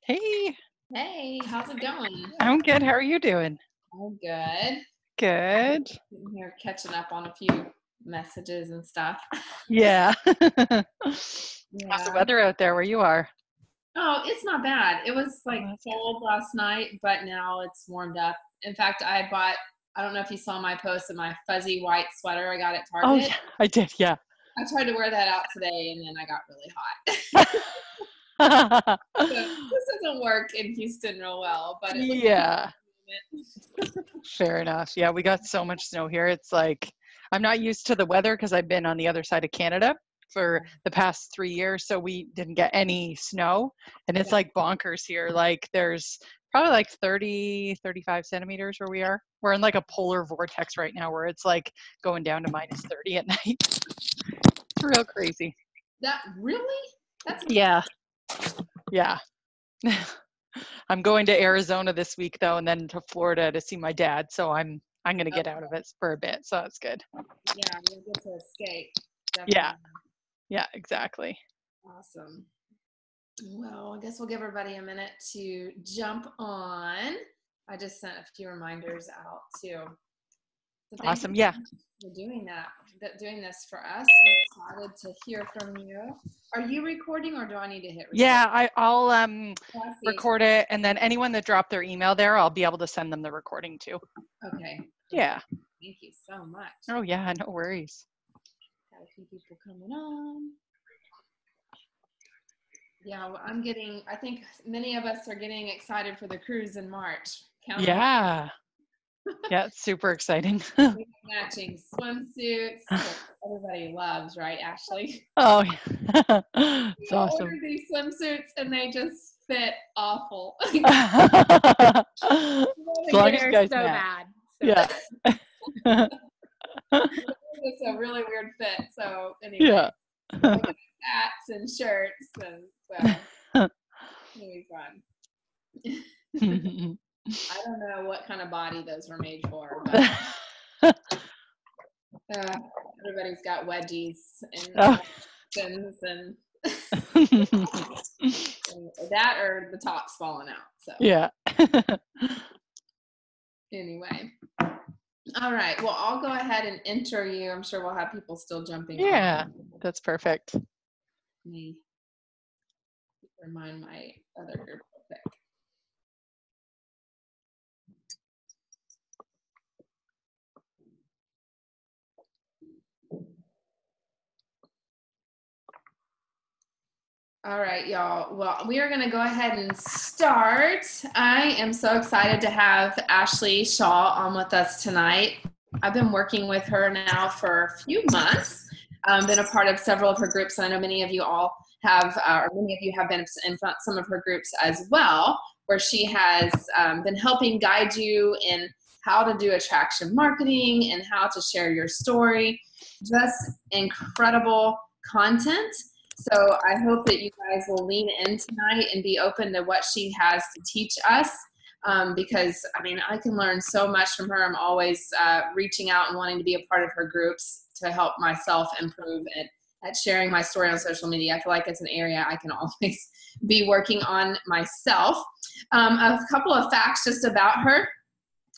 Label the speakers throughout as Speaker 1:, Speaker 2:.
Speaker 1: Hey,
Speaker 2: Hey, how's it going?
Speaker 1: I'm good. How are you doing?
Speaker 2: I'm good.
Speaker 1: Good.
Speaker 2: Sitting here catching up on a few messages and stuff.
Speaker 1: Yeah. How's the
Speaker 2: Yeah.
Speaker 1: weather out there where you are?
Speaker 2: Oh, it's not bad. It was
Speaker 1: Oh,
Speaker 2: like
Speaker 1: that's good.
Speaker 2: cold last night, but now it's warmed up. In fact, I don't know if you saw my post of my fuzzy white sweater I got at
Speaker 1: Oh,
Speaker 2: Target.
Speaker 1: yeah, I did. Yeah.
Speaker 2: I tried to wear that out today and then I got really hot. So this doesn't work in Houston real well, but it looks cute
Speaker 1: Yeah,
Speaker 2: in the moment.
Speaker 1: fair enough. Yeah, we got so much snow here. It's like I'm not used to the weather because I've been on the other side of Canada for the past 3 years, so we didn't get any snow. And it's like bonkers here. Like there's probably like 30, 35 centimeters where we are. We're in like a polar vortex right now where it's like going down to minus 30 at night. It's real crazy.
Speaker 2: That really? That's
Speaker 1: Yeah. Yeah. I'm going to Arizona this week though, and then to Florida to see my dad. So I'm gonna get out of it for a bit. So that's good.
Speaker 2: yeah, you'll get to escape.
Speaker 1: Yeah.
Speaker 2: Definitely.
Speaker 1: Yeah, exactly.
Speaker 2: Awesome. Well, I guess we'll give everybody a minute to jump on. I just sent a few reminders out too. So thank you
Speaker 1: Awesome. Yeah.
Speaker 2: for doing doing this for us. We're excited to hear from you. Are you recording or do I need to hit record?
Speaker 1: Yeah, I'll
Speaker 2: Oh, I see.
Speaker 1: record it, and then anyone that dropped their email there, I'll be able to send them the recording too.
Speaker 2: Okay.
Speaker 1: Yeah.
Speaker 2: Thank you so much.
Speaker 1: Oh yeah, no worries.
Speaker 2: Got a few people coming on. Yeah, well, I think many of us are getting excited for the cruise in March. Count 'em up.
Speaker 1: Yeah. Yeah, it's super exciting.
Speaker 2: We have matching swimsuits that everybody loves, right, Ashley?
Speaker 1: Oh yeah. It's
Speaker 2: I order
Speaker 1: awesome.
Speaker 2: these swimsuits and they just fit awful.
Speaker 1: As long as you
Speaker 2: They're
Speaker 1: guys
Speaker 2: so
Speaker 1: match.
Speaker 2: bad. So
Speaker 1: Yeah.
Speaker 2: it's a really weird fit. So
Speaker 1: Yeah.
Speaker 2: anyway, I got hats and shirts, and so it'll be fun. I don't know what kind of body those were made for, but everybody's got wedgies and
Speaker 1: Oh.
Speaker 2: options and that or the top's falling out. So
Speaker 1: Yeah.
Speaker 2: anyway. All right. Well, I'll go ahead and enter you. I'm sure we'll have people still jumping
Speaker 1: Yeah,
Speaker 2: on.
Speaker 1: that's perfect.
Speaker 2: Let me remind my other group real quick. All right, y'all. Well, we are going to go ahead and start. I am so excited to have Ashley Shaw on with us tonight. I've been working with her now for a few months, been a part of several of her groups. And I know many of you all have, or many of you have been in some of her groups as well, where she has been helping guide you in how to do attraction marketing and how to share your story. Just incredible content. So I hope that you guys will lean in tonight and be open to what she has to teach us. Because I mean, I can learn so much from her. I'm always reaching out and wanting to be a part of her groups to help myself improve at sharing my story on social media. I feel like it's an area I can always be working on myself. A couple of facts just about her.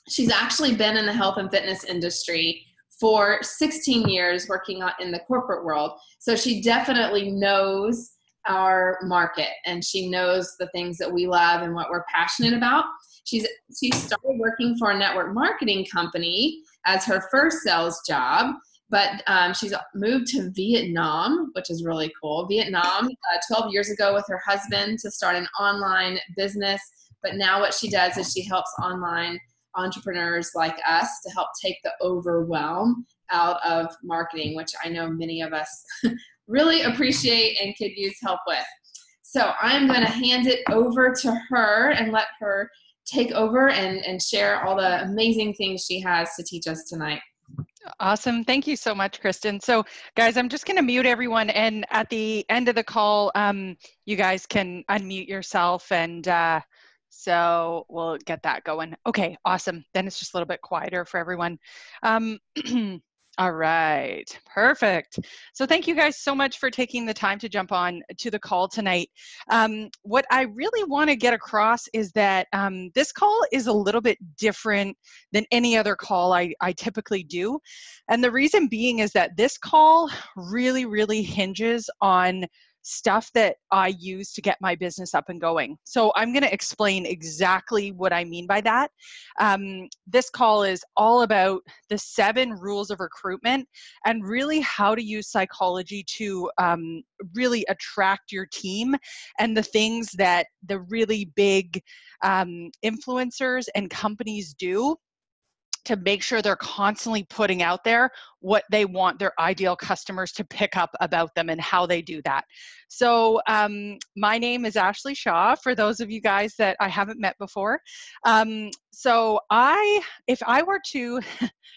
Speaker 2: She's actually been in the health and fitness industry for 16 years working in the corporate world. So she definitely knows our market and she knows the things that we love and what we're passionate about. She started working for a network marketing company as her first sales job, but she's moved to Vietnam, which is really cool. Vietnam 12 years ago with her husband to start an online business. But now what she does is she helps online entrepreneurs like us to help take the overwhelm out of marketing, which I know many of us really appreciate and could use help with. So I'm going to hand it over to her and let her take over and share all the amazing things she has to teach us tonight.
Speaker 1: Awesome. Thank you so much, Kristen. So guys, I'm just going to mute everyone. And at the end of the call, you guys can unmute yourself and so we'll get that going. Okay, awesome. Then it's just a little bit quieter for everyone. All right, perfect. So thank you guys so much for taking the time to jump on to the call tonight. What I really want to get across is that this call is a little bit different than any other call I typically do. And the reason being is that this call really hinges on stuff that I use to get my business up and going. So I'm going to explain exactly what I mean by that. This call is all about the 7 rules of recruitment and really how to use psychology to really attract your team, and the things that the really big influencers and companies do to make sure they're constantly putting out there what they want their ideal customers to pick up about them and how they do that. So my name is Ashley Shaw, for those of you guys that I haven't met before. So if I were to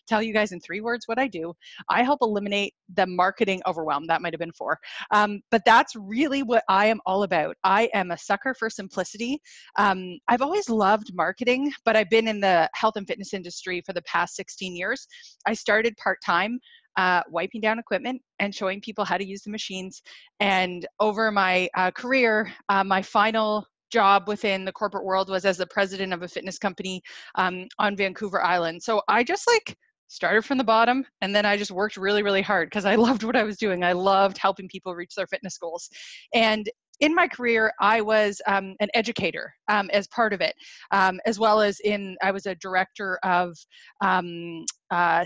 Speaker 1: tell you guys in 3 words what I do, I help eliminate the marketing overwhelm. That might have been 4. But that's really what I am all about. I am a sucker for simplicity. I've always loved marketing, but I've been in the health and fitness industry for the past 16 years. I started part-time wiping down equipment and showing people how to use the machines. And over my career, my final job within the corporate world was as the president of a fitness company on Vancouver Island. So I just started from the bottom, and then I just worked really hard because I loved what I was doing. I loved helping people reach their fitness goals. And in my career, I was an educator as part of it, as well as I was a director of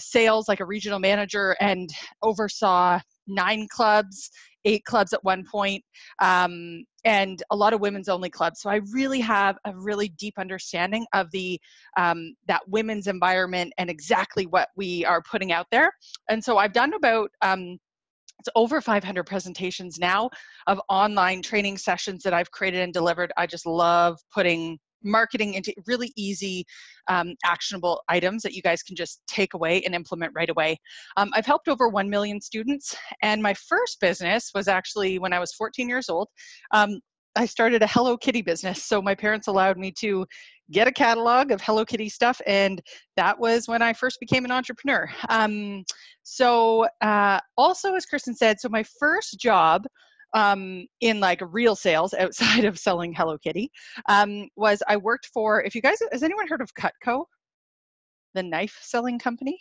Speaker 1: sales, like a regional manager, and oversaw 9 clubs, 8 clubs at one point, and a lot of women's only clubs. So I really have a really deep understanding of that women's environment and exactly what we are putting out there. And so I've done about it's over 500 presentations now of online training sessions that I've created and delivered. I just love putting marketing into really easy, actionable items that you guys can just take away and implement right away. I've helped over 1 million students, and my first business was actually when I was 14 years old. I started a Hello Kitty business. So my parents allowed me to get a catalog of Hello Kitty stuff, and that was when I first became an entrepreneur. Also, as Kristen said, so my first job in real sales outside of selling Hello Kitty was I worked for, has anyone heard of Cutco? The knife selling company.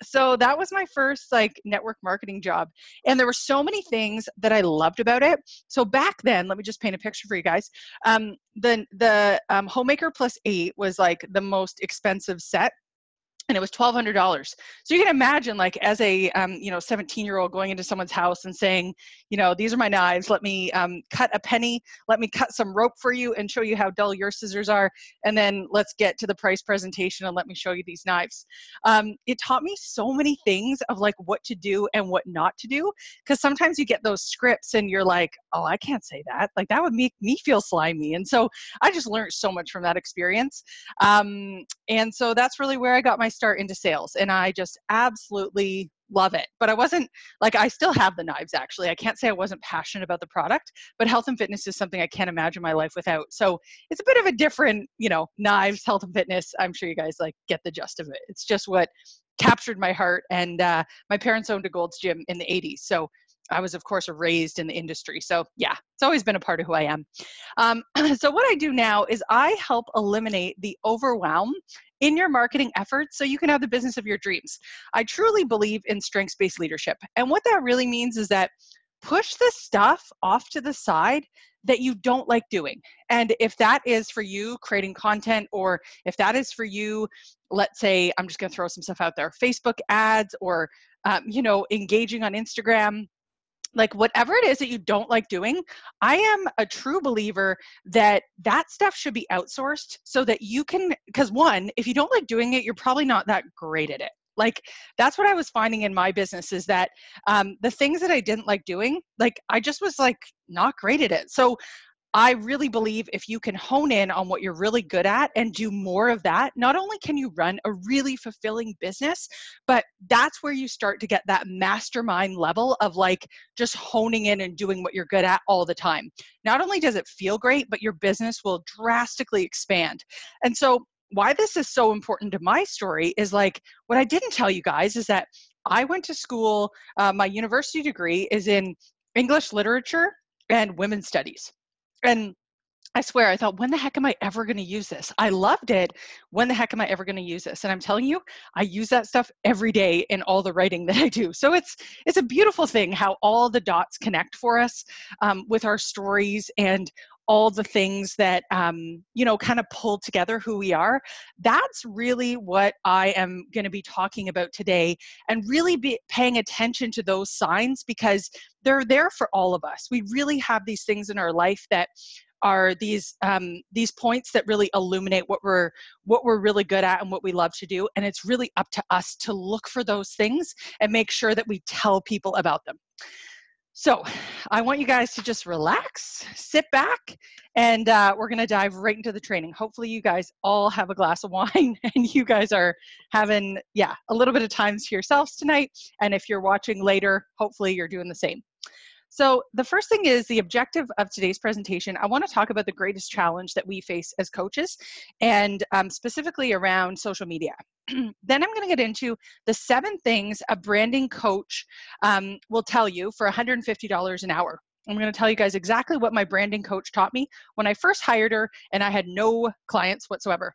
Speaker 1: So that was my first network marketing job. And there were so many things that I loved about it. So back then, let me just paint a picture for you guys. The Homemaker Plus 8 was the most expensive set. And it was $1,200. So you can imagine, as a 17-year-old going into someone's house and saying, these are my knives. Let me cut a penny. Let me cut some rope for you and show you how dull your scissors are. And then let's get to the price presentation and let me show you these knives. It taught me so many things of what to do and what not to do. Because sometimes you get those scripts and you're like, oh, I can't say that. That would make me feel slimy. And so I just learned so much from that experience. And so that's really where I got my start into sales, and I just absolutely love it. But I wasn't I still have the knives, actually. I can't say I wasn't passionate about the product, but health and fitness is something I can't imagine my life without. So it's a bit of a different, knives, health and fitness. I'm sure you guys get the gist of it. It's just what captured my heart. And my parents owned a Gold's Gym in the 80s. So I was, of course, raised in the industry. So yeah, it's always been a part of who I am. So what I do now is I help eliminate the overwhelm in your marketing efforts so you can have the business of your dreams. I truly believe in strengths-based leadership. And what that really means is that push the stuff off to the side that you don't like doing. And if that is for you creating content, or if that is for you, let's say, I'm just going to throw some stuff out there, Facebook ads, or engaging on Instagram, whatever it is that you don't like doing, I am a true believer that stuff should be outsourced so that you can, because one, if you don't like doing it, you're probably not that great at it. That's what I was finding in my business, is that the things that I didn't like doing, I just was not great at it. So I really believe if you can hone in on what you're really good at and do more of that, not only can you run a really fulfilling business, but that's where you start to get that mastermind level of just honing in and doing what you're good at all the time. Not only does it feel great, but your business will drastically expand. And so why this is so important to my story is like, what I didn't tell you guys is that I went to school, my university degree is in English literature and women's studies. And I swear, I thought, when the heck am I ever going to use this? I loved it. When the heck am I ever going to use this? And I'm telling you, I use that stuff every day in all the writing that I do. So it's a beautiful thing how all the dots connect for us with our stories and all the things that, kind of pull together who we are. That's really what I am going to be talking about today, and really be paying attention to those signs, because they're there for all of us. We really have these things in our life that are these points that really illuminate what we're really good at and what we love to do. And it's really up to us to look for those things and make sure that we tell people about them. So I want you guys to just relax, sit back, and we're going to dive right into the training. Hopefully you guys all have a glass of wine and you guys are having, a little bit of time to yourselves tonight. And if you're watching later, hopefully you're doing the same. So the first thing is the objective of today's presentation. I want to talk about the greatest challenge that we face as coaches, and specifically around social media. Then I'm going to get into the 7 things a branding coach will tell you for $150 an hour. I'm going to tell you guys exactly what my branding coach taught me when I first hired her and I had no clients whatsoever.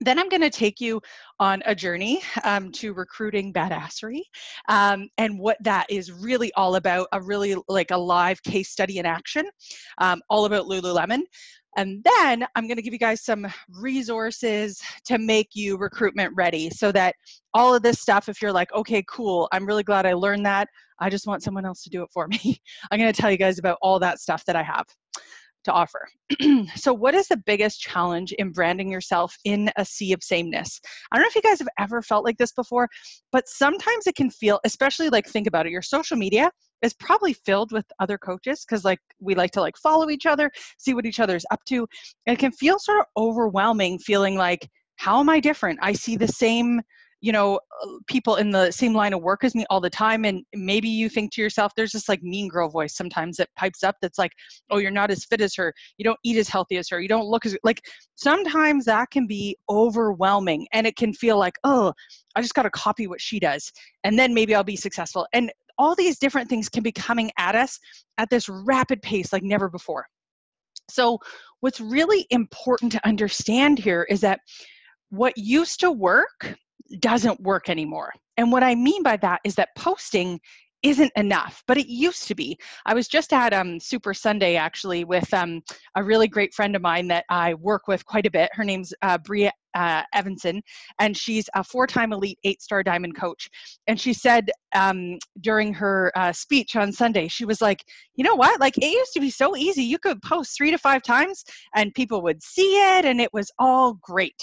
Speaker 1: Then I'm going to take you on a journey to recruiting badassery, and what that is really all about, a really like a live case study in action, all about Lululemon. And then I'm going to give you guys some resources to make you recruitment ready, so that all of this stuff, if you're like, okay, cool, I'm really glad I learned that, I just want someone else to do it for me. I'm going to tell you guys about all that stuff that I have to offer. So what is the biggest challenge in branding yourself in a sea of sameness? I don't know if you guys have ever felt like this before, but sometimes it can feel, especially like, think about it, your social media is probably filled with other coaches, because like we like to like follow each other, see what each other's up to. And it can feel sort of overwhelming, feeling like, how am I different? I see the same people in the same line of work as me all the time. And maybe you think to yourself, there's this like mean girl voice sometimes that pipes up that's like, oh, you're not as fit as her, you don't eat as healthy as her, you don't look as, like, sometimes that can be overwhelming, and it can feel like, oh, I just got to copy what she does, and then maybe I'll be successful. And all these different things can be coming at us at this rapid pace like never before. So what's really important to understand here is that what used to work doesn't work anymore. And what I mean by that is that posting isn't enough, but it used to be. I was just at Super Sunday actually with a really great friend of mine that I work with quite a bit. Her name's Bria Evanson, and she's a 4-time elite 8-star diamond coach. And she said during her speech on Sunday, she was like, you know what? Like, it used to be so easy. You could post 3 to 5 times and people would see it and it was all great.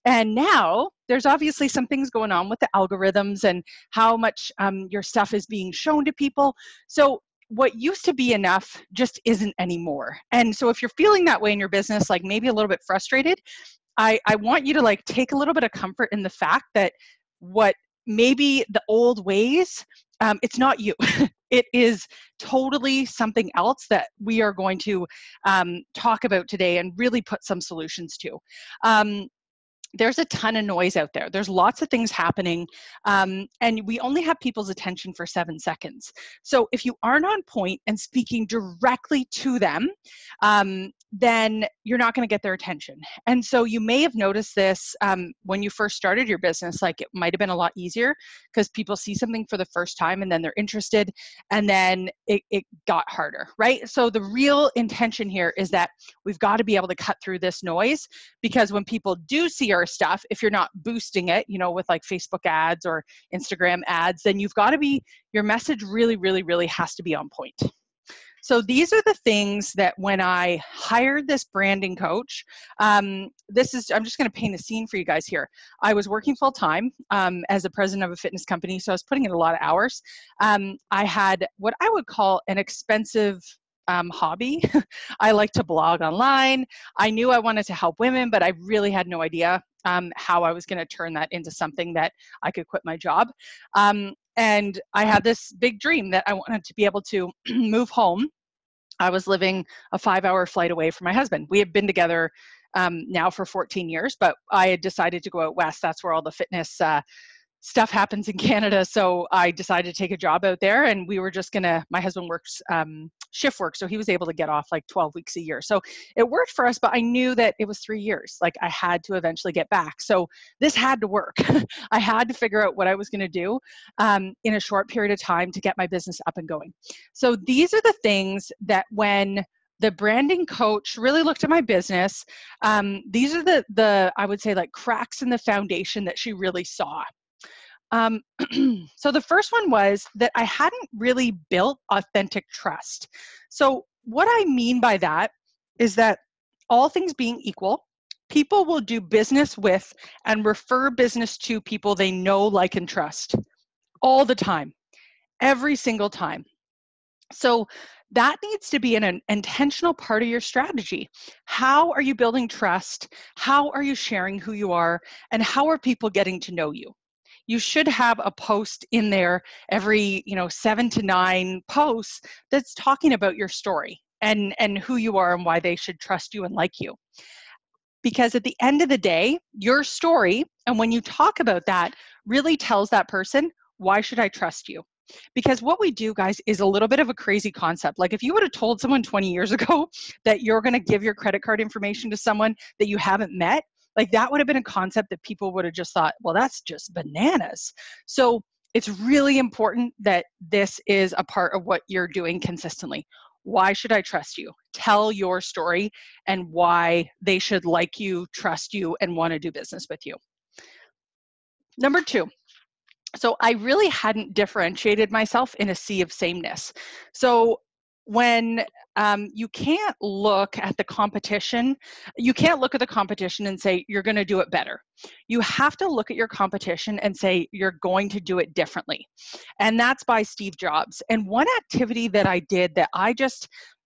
Speaker 1: And now there's obviously some things going on with the algorithms and how much your stuff is being shown to people. So what used to be enough just isn't anymore. And so if you're feeling that way in your business, like maybe a little bit frustrated, I want you to like take a little bit of comfort in the fact that what maybe the old ways, it's not you. It is totally something else that we are going to talk about today and really put some solutions to. There's a ton of noise out there. There's lots of things happening, and we only have people's attention for 7 seconds. So if you aren't on point and speaking directly to them, then you're not going to get their attention. And so you may have noticed this when you first started your business, like it might have been a lot easier because people see something for the first time and then they're interested, and then it got harder, right? So the real intention here is that we've got to be able to cut through this noise, because when people do see our stuff, if you're not boosting it, with like Facebook ads or Instagram ads, then you've got to be, your message really, really, really has to be on point. So these are the things that when I hired this branding coach, I'm just going to paint a scene for you guys here. I was working full time as a president of a fitness company, so I was putting in a lot of hours. I had what I would call an expensive hobby. I like to blog online. I knew I wanted to help women, but I really had no idea how I was going to turn that into something that I could quit my job. And I had this big dream that I wanted to be able to move home. I was living a 5-hour flight away from my husband. We had been together now for 14 years, but I had decided to go out west. That's where all the fitness stuff happens in Canada. So I decided to take a job out there, and we were just my husband works shift work. So he was able to get off like 12 weeks a year. So it worked for us, but I knew that it was 3 years. Like I had to eventually get back. So this had to work. I had to figure out what I was going to do in a short period of time to get my business up and going. So these are the things that when the branding coach really looked at my business, these are the I would say like cracks in the foundation that she really saw. So the first one was that I hadn't really built authentic trust. So what I mean by that is that all things being equal, people will do business with and refer business to people they know, like, and trust all the time, every single time. So that needs to be an intentional part of your strategy. How are you building trust? How are you sharing who you are? And how are people getting to know you? You should have a post in there every 7 to 9 posts that's talking about your story and who you are and why they should trust you and like you. Because at the end of the day, your story, and when you talk about that, really tells that person, why should I trust you? Because what we do, guys, is a little bit of a crazy concept. Like if you would have told someone 20 years ago that you're going to give your credit card information to someone that you haven't met, like that would have been a concept that people would have just thought, well, that's just bananas. So it's really important that this is a part of what you're doing consistently. Why should I trust you? Tell your story and why they should like you, trust you, and want to do business with you. Number 2. So I really hadn't differentiated myself in a sea of sameness. So when you can't look at the competition, you can't look at the competition and say, you're going to do it better. You have to look at your competition and say, you're going to do it differently. And that's by Steve Jobs. And one activity that I did that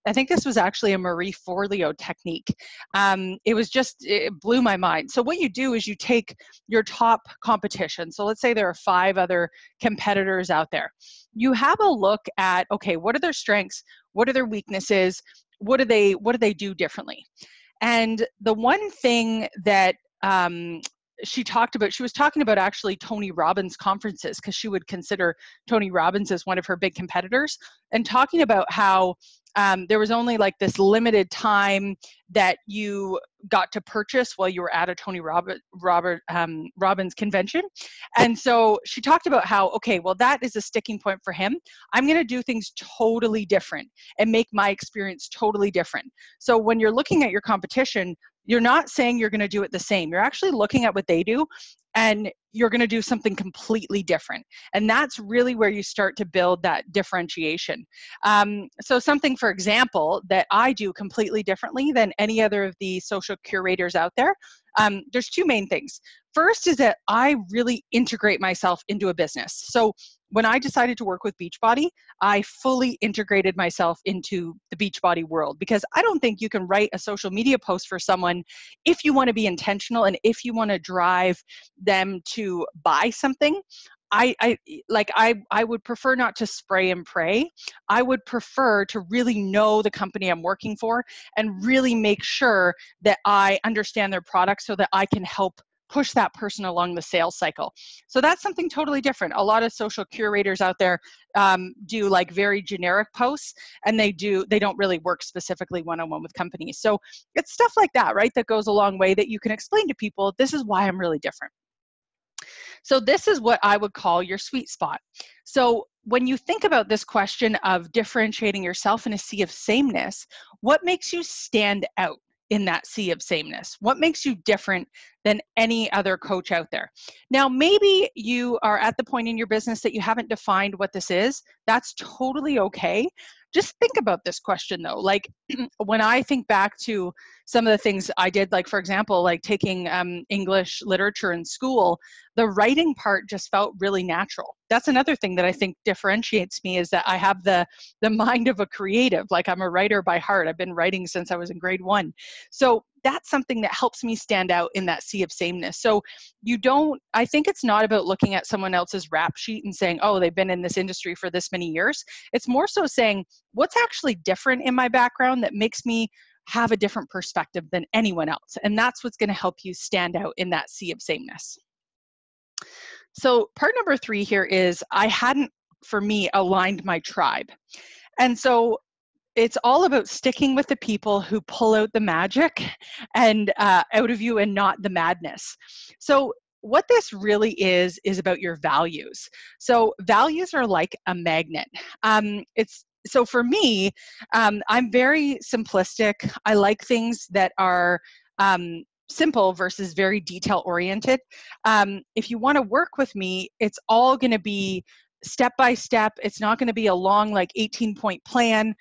Speaker 1: I think this was actually a Marie Forleo technique. It blew my mind. So what you do is you take your top competition. So let's say there are 5 other competitors out there. You have a look at, okay, what are their strengths? What are their weaknesses? What do they do differently? And the one thing that she was talking about actually Tony Robbins conferences, because she would consider Tony Robbins as one of her big competitors, and talking about how there was only like this limited time that you got to purchase while you were at a Tony Robbins convention. And so she talked about how, okay, well, that is a sticking point for him. I'm going to do things totally different and make my experience totally different. So when you're looking at your competition, you're not saying you're going to do it the same. You're actually looking at what they do, and you're going to do something completely different. And that's really where you start to build that differentiation. So something, for example, that I do completely differently than any other of the social curators out there, there's 2 main things. First is that I really integrate myself into a business. So when I decided to work with Beachbody, I fully integrated myself into the Beachbody world, because I don't think you can write a social media post for someone if you want to be intentional and if you want to drive them to buy something. I would prefer not to spray and pray. I would prefer to really know the company I'm working for and really make sure that I understand their product so that I can help push that person along the sales cycle. So that's something totally different. A lot of social curators out there do like very generic posts, and they don't really work specifically one-on-one with companies. So it's stuff like that, right? That goes a long way, that you can explain to people, this is why I'm really different. So this is what I would call your sweet spot. So when you think about this question of differentiating yourself in a sea of sameness, what makes you stand out in that sea of sameness? What makes you different than any other coach out there? Now, maybe you are at the point in your business that you haven't defined what this is. That's totally okay. Just think about this question though. Like when I think back to some of the things I did, like for example, like taking English literature in school, the writing part just felt really natural. That's another thing that I think differentiates me, is that I have the mind of a creative. Like I'm a writer by heart. I've been writing since I was in grade 1. So that's something that helps me stand out in that sea of sameness. So I think it's not about looking at someone else's rap sheet and saying, oh, they've been in this industry for this many years. It's more so saying, what's actually different in my background that makes me have a different perspective than anyone else. And that's what's going to help you stand out in that sea of sameness. So part number 3 here is I hadn't, for me, aligned my tribe. And so it's all about sticking with the people who pull out the magic and out of you and not the madness. So what this really is about your values. So values are like a magnet. So for me, I'm very simplistic. I like things that are simple versus very detail oriented. If you want to work with me, it's all going to be step by step. It's not going to be a long, like 18-point plan.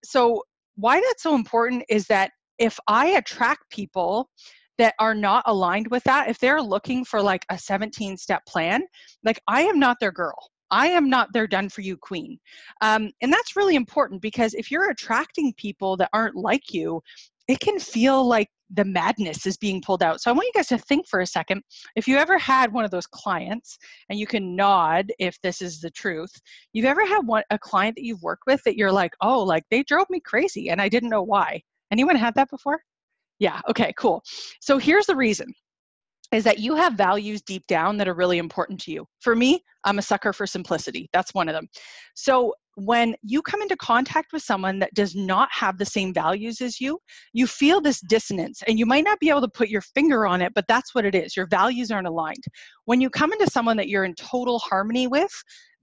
Speaker 1: So why that's so important is that if I attract people that are not aligned with that, if they're looking for like a 17-step plan, like I am not their girl. I am not their done for you queen. And that's really important because if you're attracting people that aren't like you, it can feel like the madness is being pulled out. So I want you guys to think for a second, if you ever had one of those clients, and you can nod if this is the truth, you've ever had a client that you've worked with that you're like, oh, like they drove me crazy and I didn't know why. Anyone had that before? Yeah, okay, cool. So here's the reason. Is that you have values deep down that are really important to you. For me, I'm a sucker for simplicity. That's one of them. So when you come into contact with someone that does not have the same values as you, you feel this dissonance and you might not be able to put your finger on it, but that's what it is. Your values aren't aligned. When you come into someone that you're in total harmony with,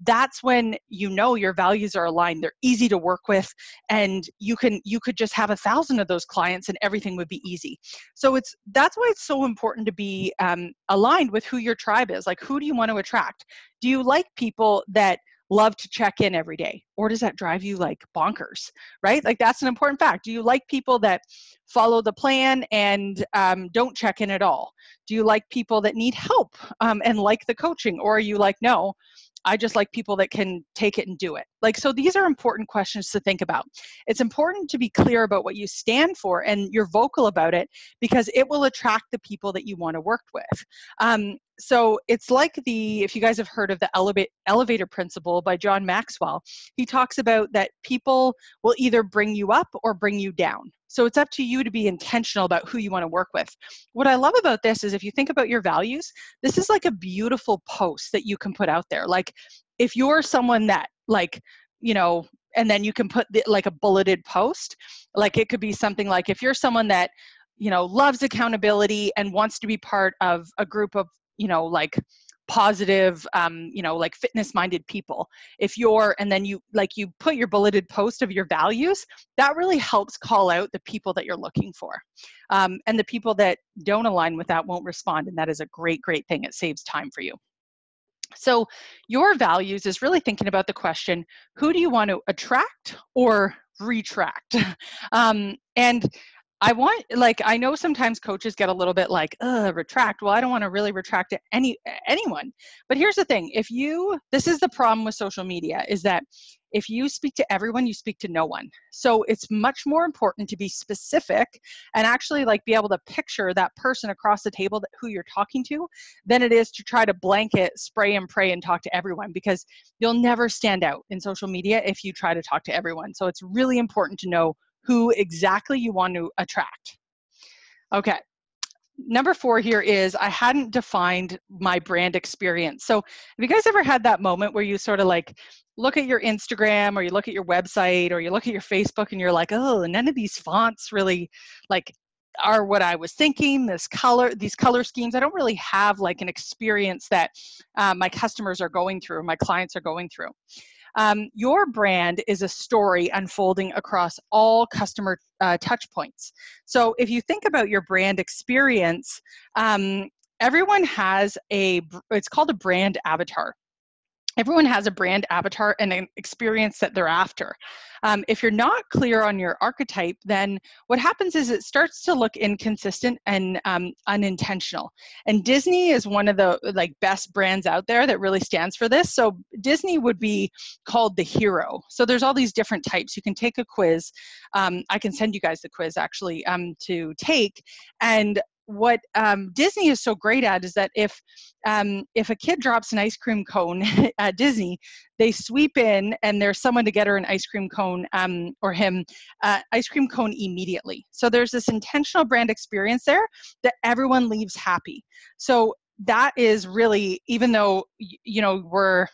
Speaker 1: that's when you know your values are aligned. They're easy to work with, and you could just have 1,000 of those clients and everything would be easy. So that's why it's so important to be aligned with who your tribe is. Like, who do you want to attract? Do you like people that love to check in every day, or does that drive you like bonkers, right? Like, that's an important fact. Do you like people that follow the plan and don't check in at all? Do you like people that need help and like the coaching, or are you like, no, I just like people that can take it and do it? Like, so these are important questions to think about. It's important to be clear about what you stand for and you're vocal about it, because it will attract the people that you want to work with. So it's like if you guys have heard of the elevator principle by John Maxwell, he talks about that people will either bring you up or bring you down. So it's up to you to be intentional about who you want to work with. What I love about this is if you think about your values, this is like a beautiful post that you can put out there. Like, if you're someone that and then you can put like a bulleted post, like it could be something like, if you're someone that, loves accountability and wants to be part of a group of, like positive, like fitness minded people. And then you put your bulleted post of your values, that really helps call out the people that you're looking for. And the people that don't align with that won't respond. And that is a great, great thing. It saves time for you. So your values is really thinking about the question, who do you want to attract or retract? And I know sometimes coaches get a little bit like, retract. Well, I don't want to really retract anyone. But here's the thing. This is the problem with social media, is that if you speak to everyone, you speak to no one. So it's much more important to be specific and actually be able to picture that person across the table who you're talking to, than it is to try to blanket, spray and pray and talk to everyone, because you'll never stand out in social media if you try to talk to everyone. So it's really important to know who exactly you want to attract. Okay. Number 4 here is I hadn't defined my brand experience. So have you guys ever had that moment where you sort of look at your Instagram, or you look at your website, or you look at your Facebook, and you're like, oh, none of these fonts really are what I was thinking. These color schemes, I don't really have an experience that my customers are going through, my clients are going through. Your brand is a story unfolding across all customer touch points. So if you think about your brand experience, everyone has it's called a brand avatar. Everyone has a brand avatar and an experience that they're after. If you're not clear on your archetype, then what happens is it starts to look inconsistent and unintentional. And Disney is one of the best brands out there that really stands for this. So Disney would be called the hero. So there's all these different types. You can take a quiz. I can send you guys the quiz actually to take. And what Disney is so great at is that if a kid drops an ice cream cone at Disney, they sweep in and there's someone to get her an ice cream cone or him ice cream cone immediately. So there's this intentional brand experience there that everyone leaves happy. So that is really, even though, we're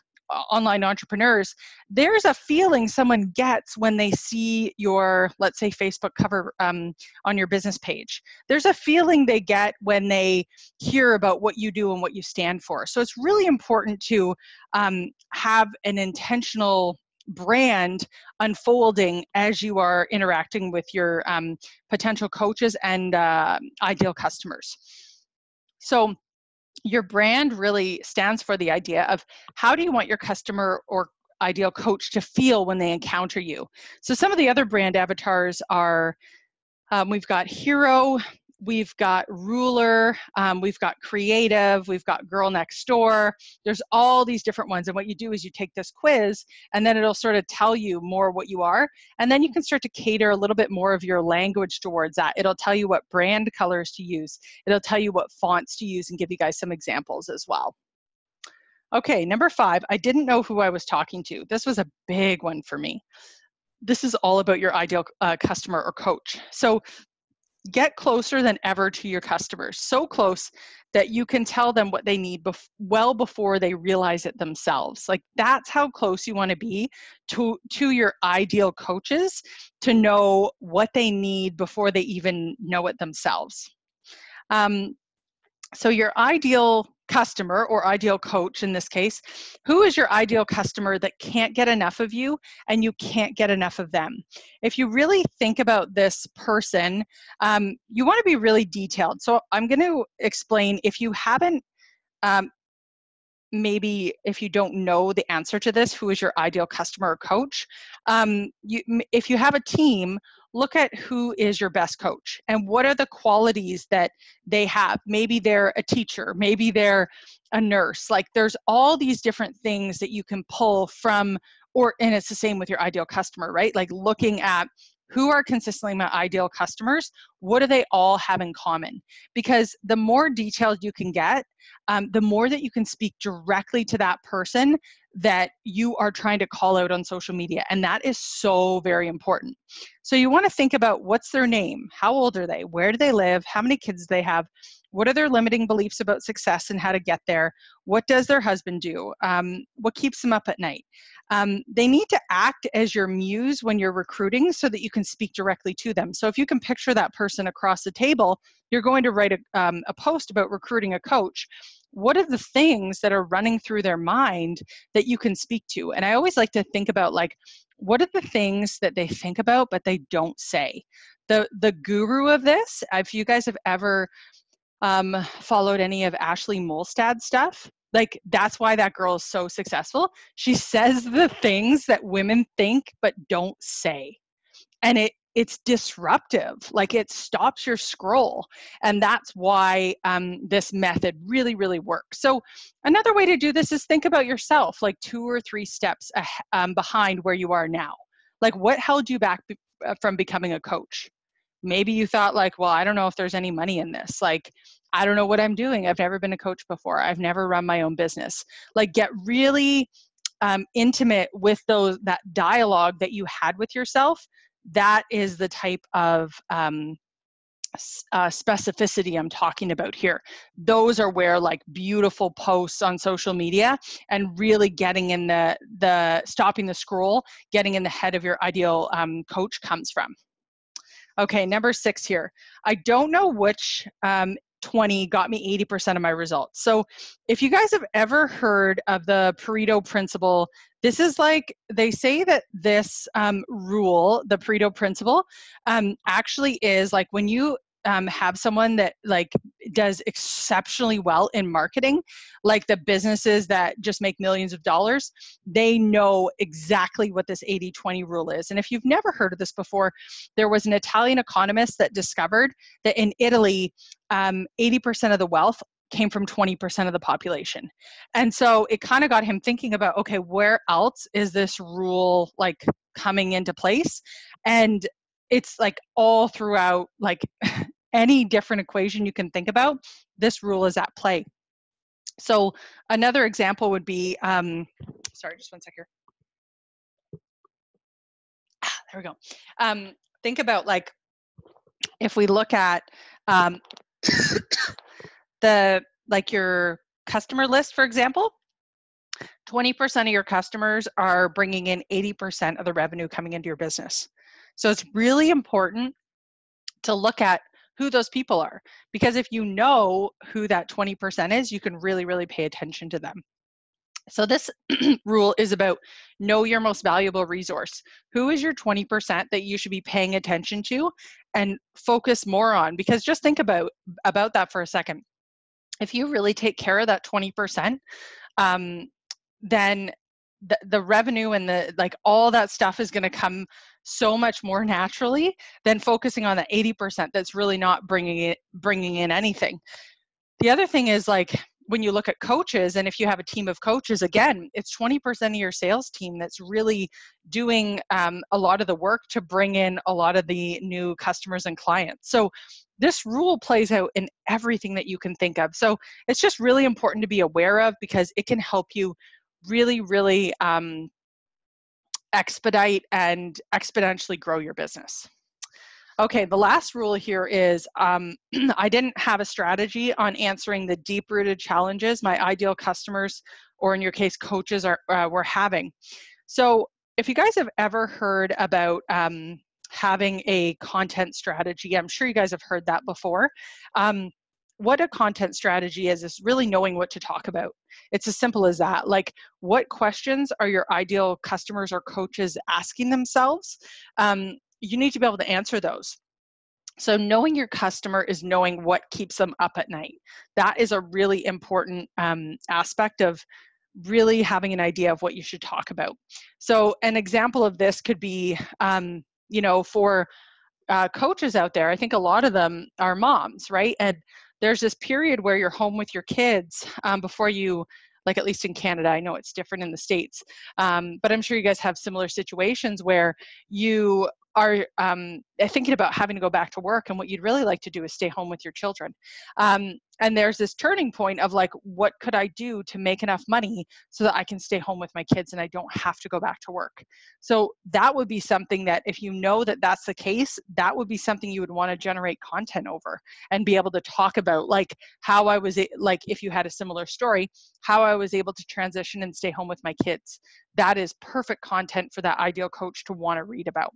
Speaker 1: online entrepreneurs, there's a feeling someone gets when they see your, let's say, Facebook cover on your business page. There's a feeling they get when they hear about what you do and what you stand for. So it's really important to have an intentional brand unfolding as you are interacting with your potential coaches and ideal customers. So your brand really stands for the idea of how do you want your customer or ideal coach to feel when they encounter you. So some of the other brand avatars are, we've got hero, we've got ruler, we've got creative, we've got girl next door. There's all these different ones. And what you do is you take this quiz and then it'll sort of tell you more what you are. And then you can start to cater a little bit more of your language towards that. It'll tell you what brand colors to use. It'll tell you what fonts to use and give you guys some examples as well. Okay, number 5, I didn't know who I was talking to. This was a big one for me. This is all about your ideal customer or coach. So get closer than ever to your customers, so close that you can tell them what they need well before they realize it themselves. Like that's how close you want to be to your ideal coaches, to know what they need before they even know it themselves. So your ideal customer or ideal coach in this case, who is your ideal customer that can't get enough of you and you can't get enough of them? If you really think about this person, you want to be really detailed. So I'm going to explain, if you haven't, maybe if you don't know the answer to this, who is your ideal customer or coach? If you have a team, look at who is your best coach and what are the qualities that they have. Maybe they're a teacher, maybe they're a nurse. Like there's all these different things that you can pull from, and it's the same with your ideal customer, right? Like looking at who are consistently my ideal customers, what do they all have in common? Because the more detailed you can get, the more that you can speak directly to that person that you are trying to call out on social media. And that is so very important. So you want to think about what's their name, how old are they, where do they live, how many kids do they have, what are their limiting beliefs about success and how to get there, what does their husband do, what keeps them up at night. They need to act as your muse when you're recruiting so that you can speak directly to them. So if you can picture that person across the table, you're going to write a post about recruiting a coach. What are the things that are running through their mind that you can speak to? And I always like to think about, like, what are the things that they think about but they don't say? The guru of this, if you guys have ever followed any of Ashley Molstad's stuff, like that's why that girl is so successful. She says the things that women think but don't say. And it's disruptive, like it stops your scroll. And that's why this method really, really works. So another way to do this is think about yourself like 2 or 3 steps behind where you are now. Like what held you back from becoming a coach? Maybe you thought like, well, I don't know if there's any money in this. Like, I don't know what I'm doing. I've never been a coach before. I've never run my own business. Like get really intimate with that dialogue that you had with yourself. That is the type of specificity I'm talking about here. Those are where like beautiful posts on social media and really getting in the stopping the scroll, getting in the head of your ideal coach comes from. Okay, number 6 here. I don't know which 20 got me 80% of my results. So if you guys have ever heard of the Pareto principle, this is like, they say that this rule, the Pareto principle, actually is like when you have someone that like does exceptionally well in marketing, like the businesses that just make millions of dollars, they know exactly what this 80-20 rule is. And if you've never heard of this before, there was an Italian economist that discovered that in Italy, 80% of the wealth came from 20% of the population. And so it kind of got him thinking about, okay, where else is this rule like coming into place? And it's like all throughout like any different equation you can think about, this rule is at play. So another example would be, sorry, just one sec here. There we go. Think about, like, if we look at your customer list, for example, 20% of your customers are bringing in 80% of the revenue coming into your business. So it's really important to look at who those people are, because if you know who that 20% is, you can really, really pay attention to them. So this rule is about know your most valuable resource. Who is your 20% that you should be paying attention to and focus more on? Because just think about that for a second. If you really take care of that 20%, then the revenue and all that stuff is going to come so much more naturally than focusing on the 80% that's really not bringing in anything. The other thing is, like, when you look at coaches, and if you have a team of coaches, again, it's 20% of your sales team that's really doing a lot of the work to bring in a lot of the new customers and clients. So this rule plays out in everything that you can think of. So it's just really important to be aware of, because it can help you really, really expedite and exponentially grow your business. Okay, the last rule here is I didn't have a strategy on answering the deep-rooted challenges my ideal customers, or in your case, coaches, were having. So if you guys have ever heard about having a content strategy, I'm sure you guys have heard that before. What a content strategy is really knowing what to talk about. It's as simple as that. Like, what questions are your ideal customers or coaches asking themselves? You need to be able to answer those. So knowing your customer is knowing what keeps them up at night. That is a really important aspect of really having an idea of what you should talk about. So an example of this could be, for coaches out there, I think a lot of them are moms, right? And there's this period where you're home with your kids before you, like, at least in Canada, I know it's different in the States, but I'm sure you guys have similar situations where you are thinking about having to go back to work, and what you'd really like to do is stay home with your children. And there's this turning point of, like, what could I do to make enough money so that I can stay home with my kids and I don't have to go back to work? So that would be something that, if you know that that's the case, that would be something you would want to generate content over and be able to talk about, like, how I was, like, if you had a similar story, how I was able to transition and stay home with my kids. That is perfect content for that ideal coach to want to read about.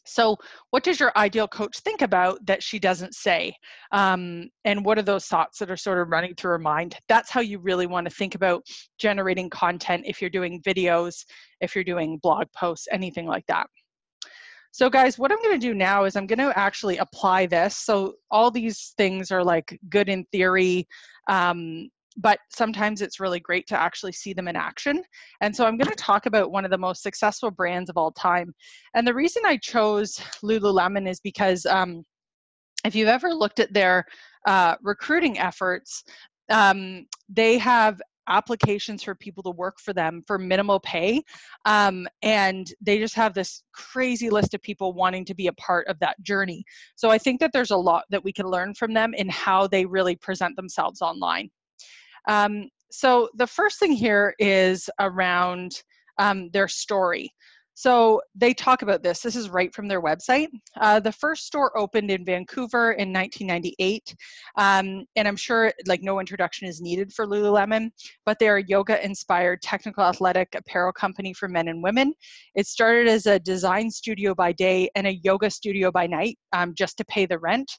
Speaker 1: So what does your ideal coach think about that she doesn't say? And what are those thoughts that are sort of running through her mind? That's how you really want to think about generating content if you're doing videos, if you're doing blog posts, anything like that. So guys, what I'm going to do now is I'm going to actually apply this. So all these things are, like, good in theory, but sometimes it's really great to actually see them in action. And so I'm going to talk about one of the most successful brands of all time. And the reason I chose Lululemon is because if you've ever looked at their recruiting efforts, they have applications for people to work for them for minimal pay. And they just have this crazy list of people wanting to be a part of that journey. So I think that there's a lot that we can learn from them in how they really present themselves online. So the first thing here is around their story. So they talk about this. This is right from their website. The first store opened in Vancouver in 1998. And I'm sure, like, no introduction is needed for Lululemon, but they're a yoga-inspired technical athletic apparel company for men and women. It started as a design studio by day and a yoga studio by night, just to pay the rent.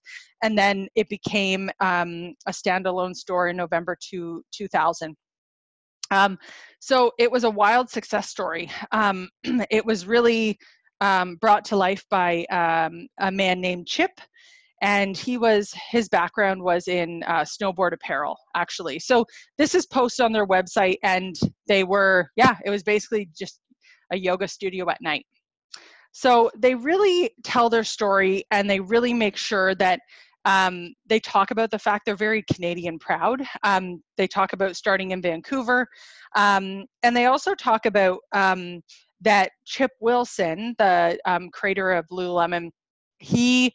Speaker 1: And then it became a standalone store in November 2000. So it was a wild success story. It was really brought to life by a man named Chip, and his background was in snowboard apparel, actually. So this is posted on their website, and it was basically just a yoga studio at night. So they really tell their story, and they really make sure that they talk about the fact they're very Canadian proud. They talk about starting in Vancouver. And they also talk about that Chip Wilson, the creator of Lululemon, he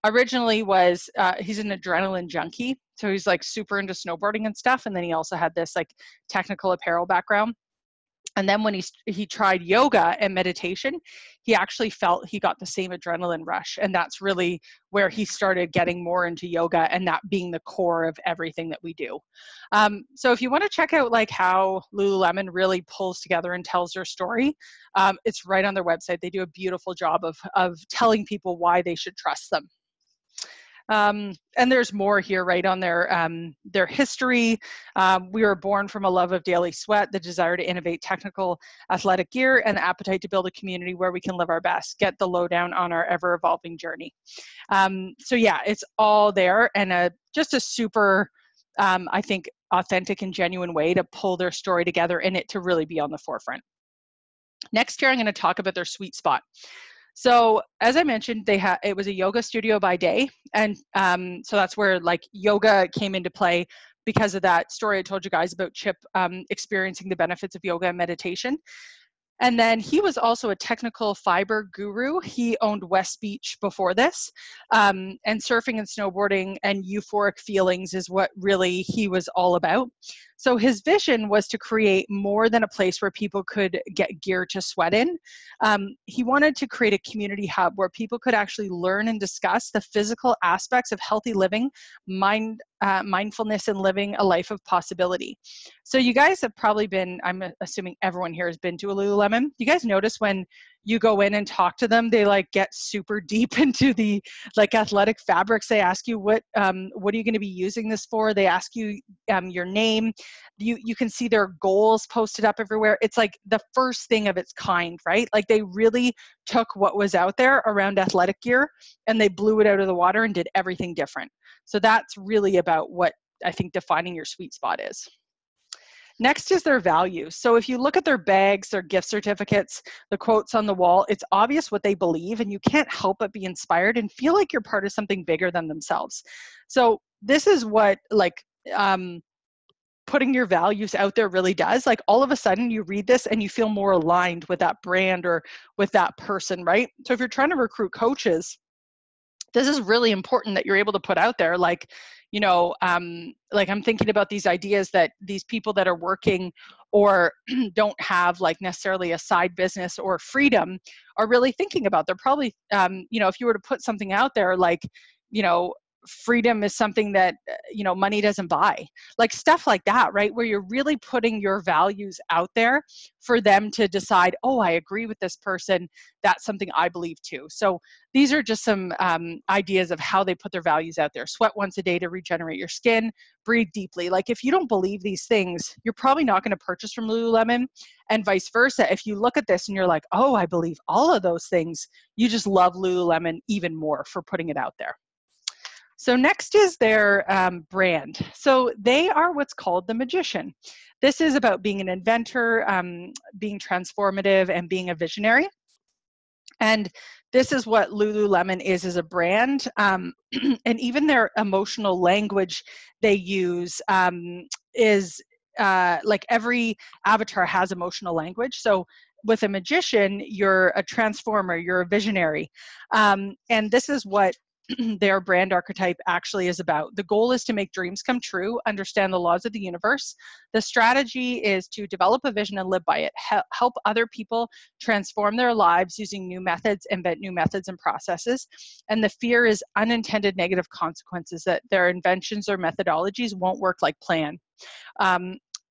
Speaker 1: originally was, he's an adrenaline junkie. So he's like super into snowboarding and stuff. And then he also had this like technical apparel background. And then when he tried yoga and meditation, he actually felt he got the same adrenaline rush. And that's really where he started getting more into yoga, and that being the core of everything that we do. So if you want to check out like how Lululemon really pulls together and tells their story, it's right on their website. They do a beautiful job of telling people why they should trust them. And there's more here, right, on their history. We were born from a love of daily sweat, the desire to innovate technical athletic gear, and the appetite to build a community where we can live our best. Get the lowdown on our ever-evolving journey. So yeah, it's all there, and just a super, I think, authentic and genuine way to pull their story together and it to really be on the forefront. Next here, I'm going to talk about their sweet spot. So as I mentioned, it was a yoga studio by day. And so that's where like yoga came into play because of that story I told you guys about Chip experiencing the benefits of yoga and meditation. And then he was also a technical fiber guru. He owned West Beach before this. And surfing and snowboarding and euphoric feelings is what really he was all about. So his vision was to create more than a place where people could get gear to sweat in. He wanted to create a community hub where people could actually learn and discuss the physical aspects of healthy living, mindfulness, and living a life of possibility. So you guys have probably been, I'm assuming everyone here has been to a Lululemon. You guys notice when you go in and talk to them, they like get super deep into the like athletic fabrics. They ask you what are you going to be using this for? They ask you your name. You can see their goals posted up everywhere. It's like the first thing of its kind, right? Like they really took what was out there around athletic gear and they blew it out of the water and did everything different. So that's really about what I think defining your sweet spot is. Next is their values. So if you look at their bags, their gift certificates, the quotes on the wall, it's obvious what they believe, and you can't help but be inspired and feel like you're part of something bigger than themselves. So this is what like putting your values out there really does. Like all of a sudden you read this and you feel more aligned with that brand or with that person, right? So if you're trying to recruit coaches, this is really important that you're able to put out there, like, you know, like I'm thinking about these ideas that these people that are working or don't have like necessarily a side business or freedom are really thinking about. They're probably, you know, if you were to put something out there like, you know, freedom is something that, you know, money doesn't buy, like stuff like that, right? Where you're really putting your values out there for them to decide, oh, I agree with this person. That's something I believe too. So these are just some ideas of how they put their values out there. Sweat once a day to regenerate your skin, breathe deeply. Like if you don't believe these things, you're probably not going to purchase from Lululemon, and vice versa. If you look at this and you're like, oh, I believe all of those things, you just love Lululemon even more for putting it out there. So next is their brand. So they are what's called the magician. This is about being an inventor, being transformative, and being a visionary. And this is what Lululemon is as a brand. And even their emotional language they use is like every avatar has emotional language. So with a magician, you're a transformer, you're a visionary. And this is what their brand archetype actually is about. The goal is to make dreams come true, understand the laws of the universe. The strategy is to develop a vision and live by it, help other people transform their lives using new methods, invent new methods and processes. And the fear is unintended negative consequences, that their inventions or methodologies won't work like planned.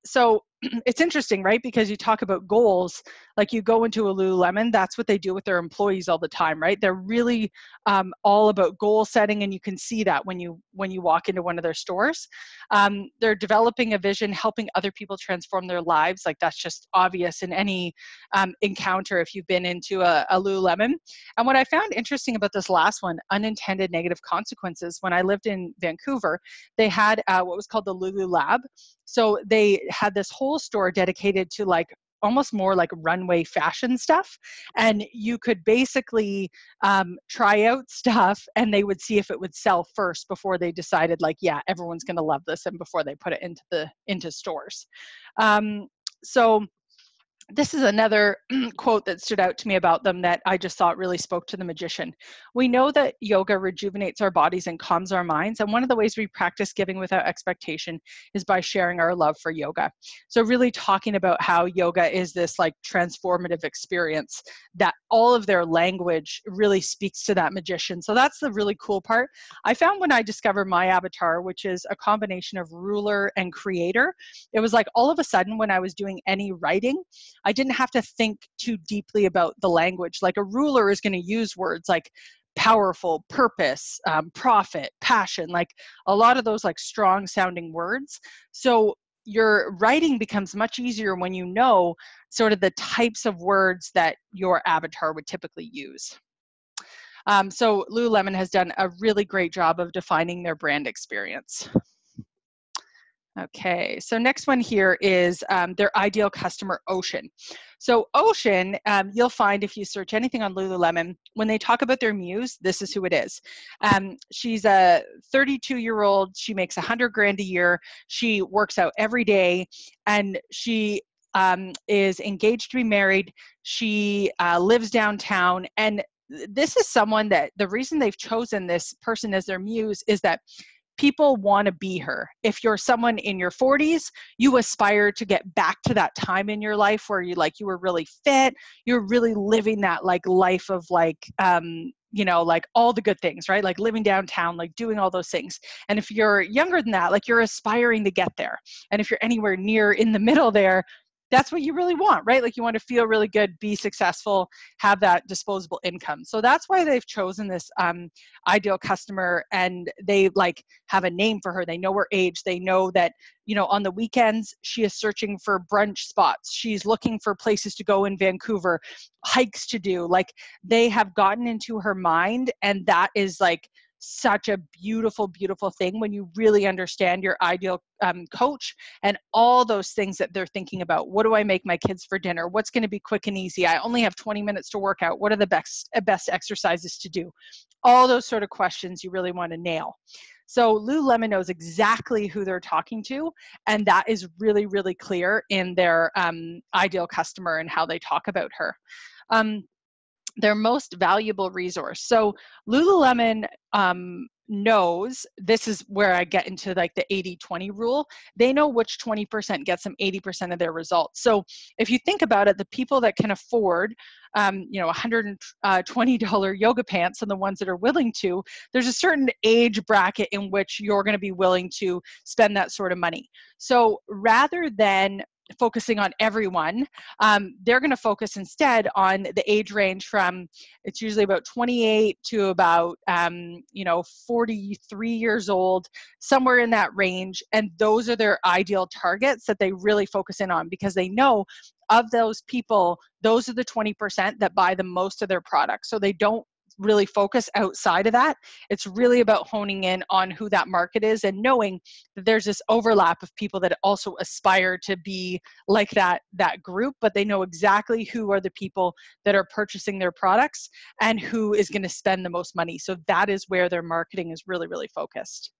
Speaker 1: So it's interesting, right? Because you talk about goals, like you go into a Lululemon, that's what they do with their employees all the time, right? They're really all about goal setting, and you can see that when you walk into one of their stores. They're developing a vision, helping other people transform their lives. Like that's just obvious in any encounter if you've been into a Lululemon. And what I found interesting about this last one, unintended negative consequences, when I lived in Vancouver, they had what was called the Lulu Lab. So they had this whole store dedicated to like almost more like runway fashion stuff. And you could basically try out stuff and they would see if it would sell first before they decided like, yeah, everyone's going to love this, and before they put it into stores. So This is another quote that stood out to me about them that I just thought really spoke to the magician. We know that yoga rejuvenates our bodies and calms our minds. And one of the ways we practice giving without expectation is by sharing our love for yoga. So really talking about how yoga is this like transformative experience, that all of their language really speaks to that magician. So that's the really cool part. I found when I discovered my avatar, which is a combination of ruler and creator, it was like all of a sudden when I was doing any writing, I didn't have to think too deeply about the language. Like a ruler is going to use words like powerful, purpose, profit, passion, like a lot of those like strong sounding words. So your writing becomes much easier when you know sort of the types of words that your avatar would typically use. So Lululemon has done a really great job of defining their brand experience. Okay, so next one here is their ideal customer, Ocean. So Ocean, you'll find if you search anything on Lululemon, when they talk about their muse, this is who it is. She's a 32-year-old. She makes 100 grand a year. She works out every day, and she is engaged to be married. She lives downtown, and this is someone that the reason they've chosen this person as their muse is that people want to be her. If you're someone in your 40s, you aspire to get back to that time in your life where you were really fit, you're really living that like life of like like all the good things, right? Like living downtown, like doing all those things. And if you're younger than that, like you're aspiring to get there. And if you're anywhere near in the middle there, that's what you really want, right? Like you want to feel really good, be successful, have that disposable income. So that's why they've chosen this ideal customer, and they like have a name for her. They know her age. They know that, on the weekends, she is searching for brunch spots. She's looking for places to go in Vancouver, hikes to do. Like they have gotten into her mind, and that is like such a beautiful, beautiful thing when you really understand your ideal coach and all those things that they're thinking about. What do I make my kids for dinner? What's going to be quick and easy? I only have 20 minutes to work out. What are the best exercises to do? All those sort of questions you really want to nail. So Lululemon knows exactly who they're talking to, and that is really, really clear in their ideal customer and how they talk about her. Their most valuable resource. So Lululemon knows, this is where I get into like the 80-20 rule. They know which 20% gets them 80% of their results. So if you think about it, the people that can afford $120 yoga pants and the ones that are willing to, there's a certain age bracket in which you're going to be willing to spend that sort of money. So rather than focusing on everyone, they're going to focus instead on the age range from, it's usually about 28 to about 43 years old, somewhere in that range. And those are their ideal targets that they really focus in on, because they know of those people, those are the 20% that buy the most of their products. So they don't really focus outside of that. It's really about honing in on who that market is and knowing that there's this overlap of people that also aspire to be like that group, but they know exactly who are the people that are purchasing their products and who is going to spend the most money. So that is where their marketing is really, really focused.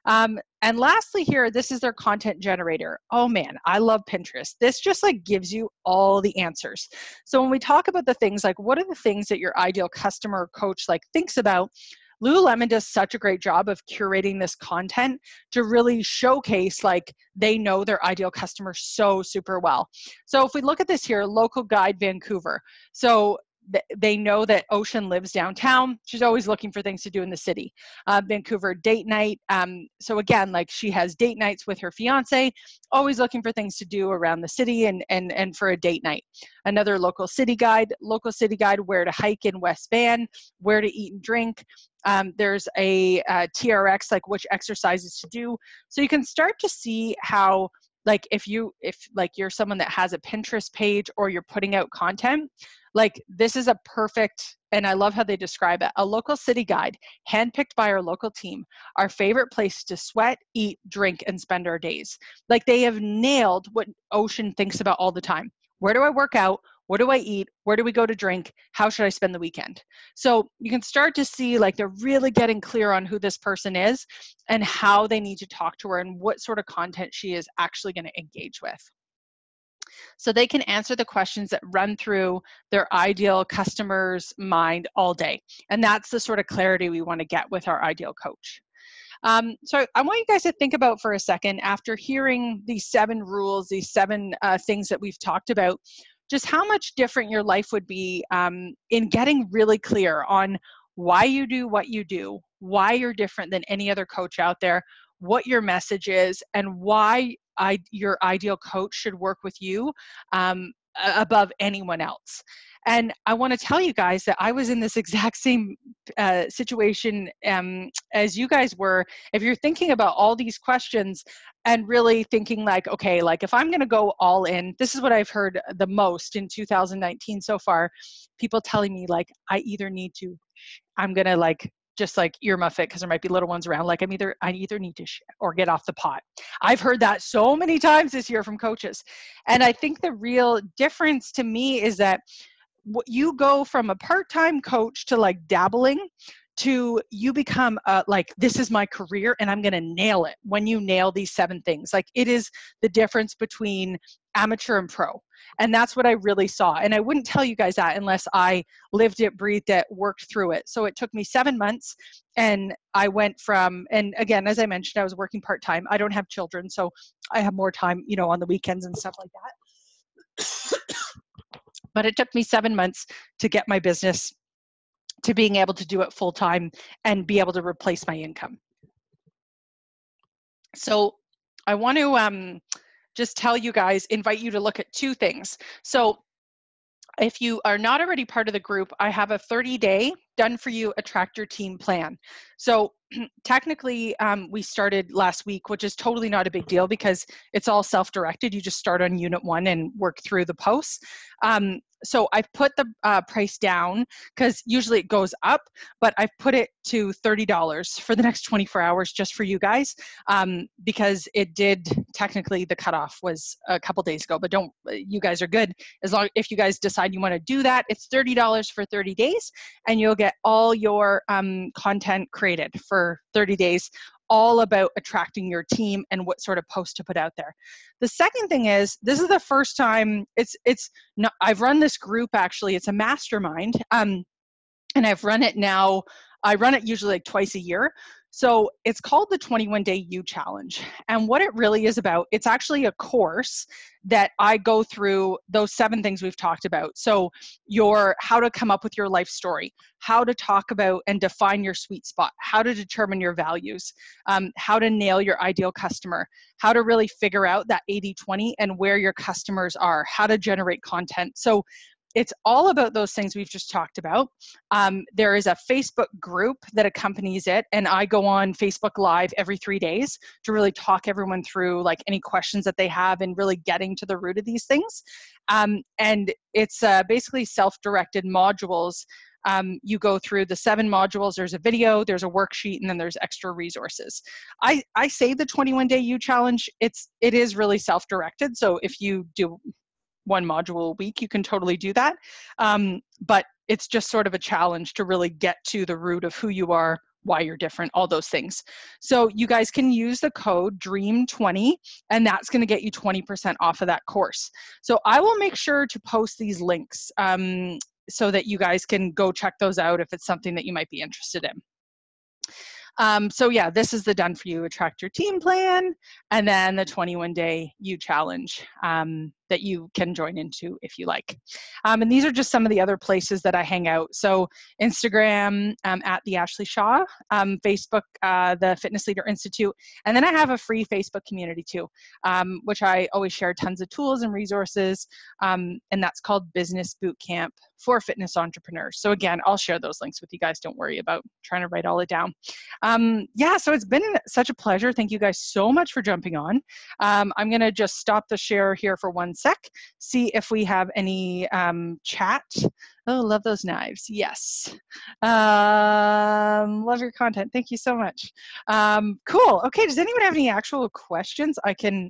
Speaker 1: And lastly here, this is their content generator. Oh man, I love Pinterest. This just like gives you all the answers. So when we talk about the things like, what are the things that your ideal customer coach like thinks about, Lululemon does such a great job of curating this content to really showcase like they know their ideal customer so super well. So if we look at this here, local guide Vancouver. So they know that Ocean lives downtown. She's always looking for things to do in the city. Vancouver date night. So again, like she has date nights with her fiance, always looking for things to do around the city and for a date night. Another local city guide, where to hike in West Van, where to eat and drink. There's a TRX, like which exercises to do. So you can start to see how, like if you're someone that has a Pinterest page or you're putting out content, like this is a perfect, and I love how they describe it, a local city guide handpicked by our local team, our favorite place to sweat, eat, drink, and spend our days. Like they have nailed what Ocean thinks about all the time. Where do I work out? What do I eat? Where do we go to drink? How should I spend the weekend? So you can start to see like they're really getting clear on who this person is and how they need to talk to her and what sort of content she is actually going to engage with. So they can answer the questions that run through their ideal customer's mind all day. And that's the sort of clarity we want to get with our ideal coach. So I want you guys to think about for a second, after hearing these 7 rules, these 7 things that we've talked about, just how much different your life would be in getting really clear on why you do what you do, why you're different than any other coach out there, what your message is, and why your ideal coach should work with you above anyone else. And I want to tell you guys that I was in this exact same situation as you guys were. If you're thinking about all these questions and really thinking like, okay, like if I'm going to go all in, this is what I've heard the most in 2019 so far, people telling me like, I'm going to like, just like earmuff it because there might be little ones around. Like I either need to or get off the pot. I've heard that so many times this year from coaches. And I think the real difference to me is that you go from a part-time coach to like dabbling to you become like, this is my career and I'm going to nail it when you nail these 7 things. Like it is the difference between amateur and pro. And that's what I really saw. And I wouldn't tell you guys that unless I lived it, breathed it, worked through it. So it took me 7 months and I went from, and again, as I mentioned, I was working part-time. I don't have children, so I have more time, on the weekends and stuff like that. But it took me 7 months to get my business to being able to do it full time and be able to replace my income. So I want to just tell you guys, invite you to look at 2 things. So if you are not already part of the group, I have a 30-day done for you Attract Your Team plan. So technically we started last week, which is totally not a big deal because it's all self-directed. You just start on unit 1 and work through the posts. So I've put the price down because usually it goes up, but I've put it to $30 for the next 24 hours just for you guys because it did, technically the cutoff was a couple days ago, but you guys are good. If you guys decide you want to do that, it's $30 for 30 days and you'll get all your content created for 30 days, all about attracting your team and what sort of post to put out there. The second thing is, this is the first time I've run this group, actually, it's a mastermind, and I've run it now, I run it usually like twice a year. So it's called the 21-Day You Challenge. And what it really is about, it's actually a course that I go through those 7 things we've talked about. So how to come up with your life story, how to talk about and define your sweet spot, how to determine your values, how to nail your ideal customer, how to really figure out that 80-20 and where your customers are, how to generate content. So it's all about those things we've just talked about. There is a Facebook group that accompanies it, and I go on Facebook Live every 3 days to really talk everyone through like any questions that they have and really getting to the root of these things. And it's basically self-directed modules. You go through the 7 modules, there's a video, there's a worksheet, and then there's extra resources. I say the 21-Day You Challenge, it is really self-directed. So if you do 1 module a week, you can totally do that. But it's just sort of a challenge to really get to the root of who you are, why you're different, all those things. So you guys can use the code DREAM20, and that's going to get you 20% off of that course. So I will make sure to post these links so that you guys can go check those out if it's something that you might be interested in. So yeah, this is the Done For You Attract Your Team plan, and then the 21-Day You Challenge that you can join into if you like. And these are just some of the other places that I hang out. So Instagram at the Ashley Shaw, Facebook, the Fitness Leader Institute, and then I have a free Facebook community too, which I always share tons of tools and resources, and that's called Business Bootcamp for Fitness Entrepreneurs. So again, I'll share those links with you guys. Don't worry about trying to write all it down. Yeah, so it's been such a pleasure. Thank you guys so much for jumping on. I'm going to just stop the share here for 1 sec, see if we have any chat. Oh, love those knives. Yes. Love your content. Thank you so much. Cool. Okay, does anyone have any actual questions?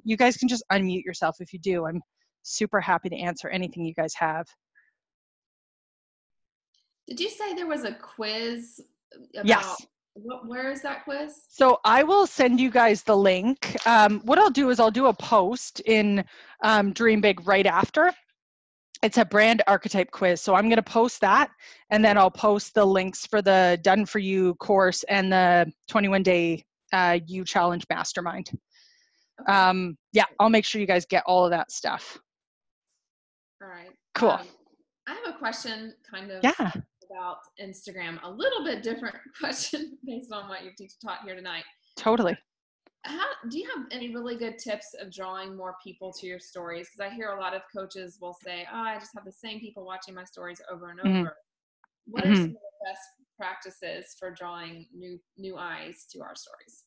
Speaker 1: You guys can just unmute yourself if you do. I'm super happy to answer anything you guys have.
Speaker 2: Did you say there was a quiz about
Speaker 1: Yes.
Speaker 2: Where is that quiz?
Speaker 1: So I will send you guys the link. What I'll do is I'll do a post in Dream Big right after. It's a brand archetype quiz. So I'm going to post that, and then I'll post the links for the Done For You course and the 21-day You Challenge Mastermind.
Speaker 2: Okay.
Speaker 1: Yeah, I'll make sure you guys get all of that stuff.
Speaker 2: All right.
Speaker 1: Cool.
Speaker 2: I have a question kind of
Speaker 1: Yeah.
Speaker 2: about Instagram, a little bit different question based on what you've taught here tonight.
Speaker 1: Totally.
Speaker 2: Do you have any really good tips of drawing more people to your stories? Because I hear a lot of coaches will say, oh, I just have the same people watching my stories over and over. What are some of the best practices for drawing new eyes to our stories?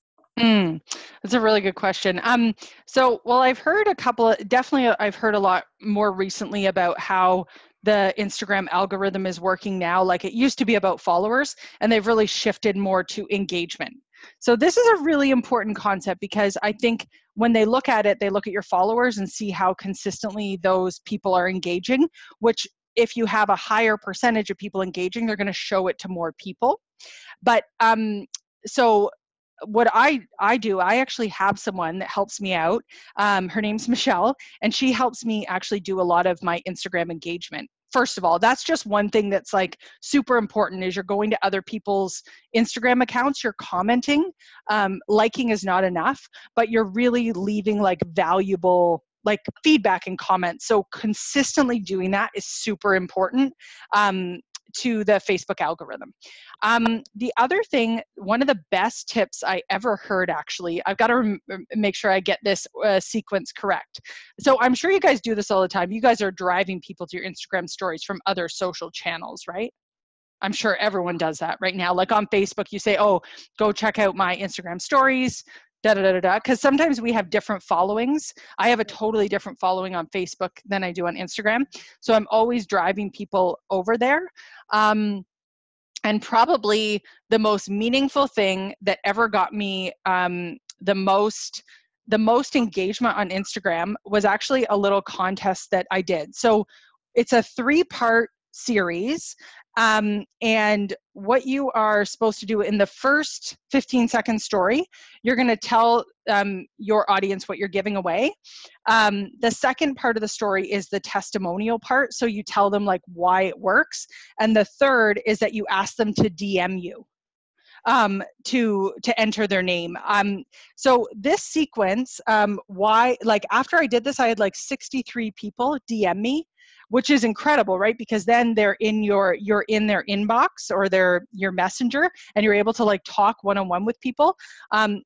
Speaker 1: That's a really good question. Well, I've heard I've heard a lot more recently about how the Instagram algorithm is working now. Like, it used to be about followers, and they've really shifted more to engagement. So this is a really important concept, because I think when they look at it, they look at your followers and see how consistently those people are engaging, which, if you have a higher percentage of people engaging, they're going to show it to more people. But so what I do, I actually have someone that helps me out. Her name's Michelle, and she helps me actually do a lot of my Instagram engagement. First of all, that's just one thing that's like super important, is you're going to other people's Instagram accounts, you're commenting. Liking is not enough, but you're really leaving like valuable like feedback and comments. So consistently doing that is super important to the Facebook algorithm. The other thing, one of the best tips I ever heard, actually, I've got to make sure I get this sequence correct. So I'm sure you guys do this all the time. You guys are driving people to your Instagram stories from other social channels, right? I'm sure everyone does that right now. Like on Facebook, you say, oh, go check out my Instagram stories, because sometimes we have different followings. I have a totally different following on Facebook than I do on Instagram. So I'm always driving people over there. And probably the most meaningful thing that ever got me the most engagement on Instagram was actually a little contest that I did. So it's a 3-part series. And what you are supposed to do in the first 15-second story, you're going to tell your audience what you're giving away. The second part of the story is the testimonial part. So you tell them like why it works. And the third is that you ask them to DM you to enter their name. So this sequence, after I did this, I had like 63 people DM me, which is incredible, right? Because then you're in their inbox or your messenger, and you're able to like talk one-on-one with people. I'm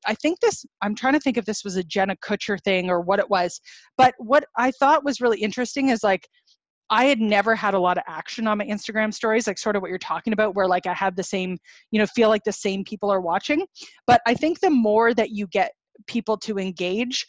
Speaker 1: trying to think if this was a Jenna Kutcher thing or what it was, but what I thought was really interesting is like, I had never had a lot of action on my Instagram stories, like sort of what you're talking about, where like I have the same, feel like the same people are watching. But I think the more that you get people to engage,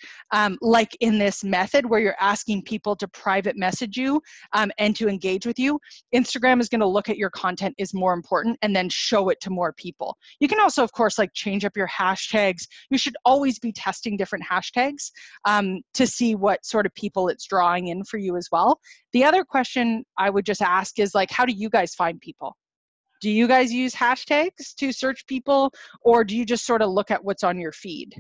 Speaker 1: like in this method where you're asking people to private message you and to engage with you, Instagram is going to look at your content is more important and then show it to more people. You can also, of course, like change up your hashtags. You should always be testing different hashtags to see what sort of people it's drawing in for you as well. The other question I would just ask is like, how do you guys find people? Do you guys use hashtags to search people, or do you just sort of look at what's on your feed?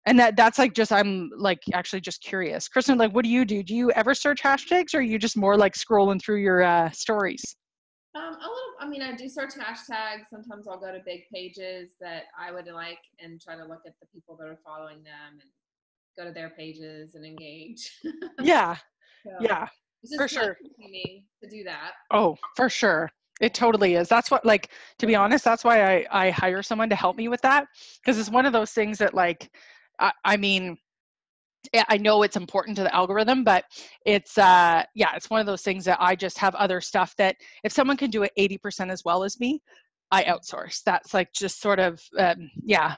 Speaker 1: And that's like, I'm like actually just curious. Kristen, like, what do you do? Do you ever search hashtags, or are you just more like scrolling through your stories?
Speaker 2: A little. I mean, I do search hashtags. Sometimes I'll go to big pages that I would like and try to look at the people that are following them and go to their pages and engage.
Speaker 1: Yeah.
Speaker 2: So
Speaker 1: Yeah.
Speaker 2: it's just
Speaker 1: for sure.
Speaker 2: Me to do that.
Speaker 1: Oh, for sure. It totally is. That's what, like, to be honest, that's why I hire someone to help me with that. Because it's one of those things that, like, I mean, I know it's important to the algorithm, but it's it's one of those things that I just have other stuff that if someone can do it 80% as well as me, I outsource. That's like just sort of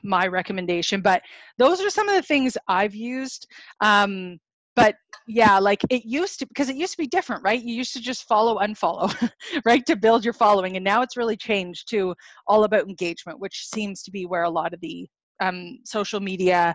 Speaker 1: my recommendation. But those are some of the things I've used. But yeah, like it used to be different, right? You used to just follow, unfollow, right, to build your following, and now it's really changed to all about engagement, which seems to be where a lot of the social media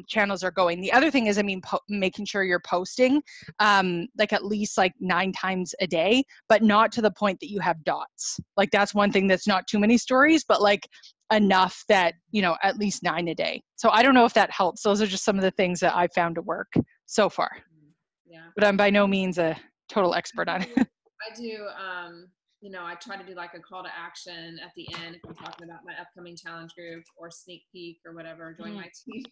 Speaker 1: channels are going. The other thing is, I mean, making sure you're posting like at least like 9 times a day, but not to the point that you have dots. Like that's one thing that's not too many stories, but like enough that, you know, at least 9 a day. So I don't know if that helps. Those are just some of the things that I've found to work so far.
Speaker 2: Yeah.
Speaker 1: But I'm by no means a total expert on it.
Speaker 2: I do, you know, I try to do like a call to action at the end if I'm talking about my upcoming challenge group or sneak peek or whatever, join my team.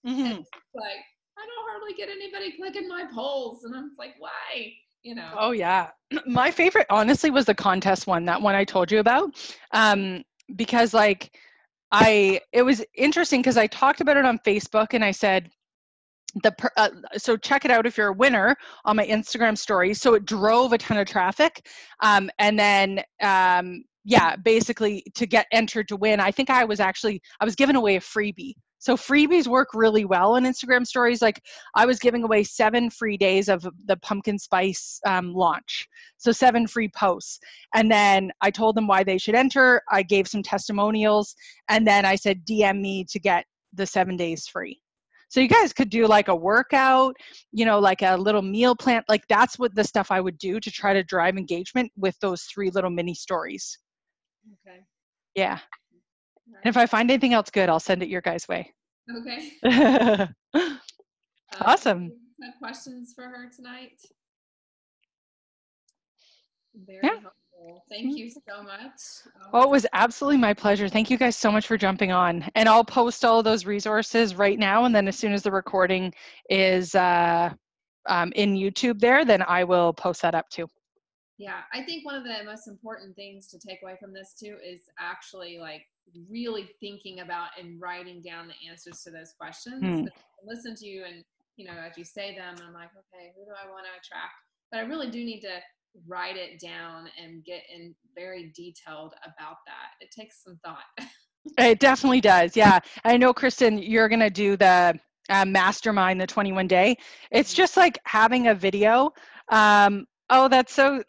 Speaker 2: And it's like, I don't hardly get anybody clicking my polls. And I'm like, why? You know?
Speaker 1: Oh yeah. My favorite honestly was the contest one, that one I told you about. Because like it was interesting because I talked about it on Facebook and I said, so check it out if you're a winner on my Instagram story. So it drove a ton of traffic. And then, yeah, basically to get entered to win, I think I was giving away a freebie. So freebies work really well on Instagram stories. Like I was giving away 7 free days of the pumpkin spice launch. So 7 free posts. And then I told them why they should enter. I gave some testimonials. And then I said, DM me to get the 7 days free. So you guys could do like a workout, you know, like a little meal plan. Like that's what the stuff I would do to try to drive engagement with those 3 little mini stories.
Speaker 2: Okay.
Speaker 1: Yeah. And if I find anything else good, I'll send it your guys' way.
Speaker 2: Okay.
Speaker 1: Awesome.
Speaker 2: Have questions for her tonight? Very helpful. Thank you so much.
Speaker 1: Well, it was absolutely my pleasure. Thank you guys so much for jumping on. And I'll post all of those resources right now. And then as soon as the recording is in YouTube there, then I will post that up too.
Speaker 2: Yeah, I think one of the most important things to take away from this too is actually like really thinking about and writing down the answers to those questions. Listen to you and, you know, as you say them, I'm like, okay, who do I want to attract? But I really do need to write it down and get in very detailed about that. It takes some thought.
Speaker 1: It definitely does. Yeah. I know, Kristen, you're going to do the mastermind, the 21 day. It's just like having a video. Oh, that's so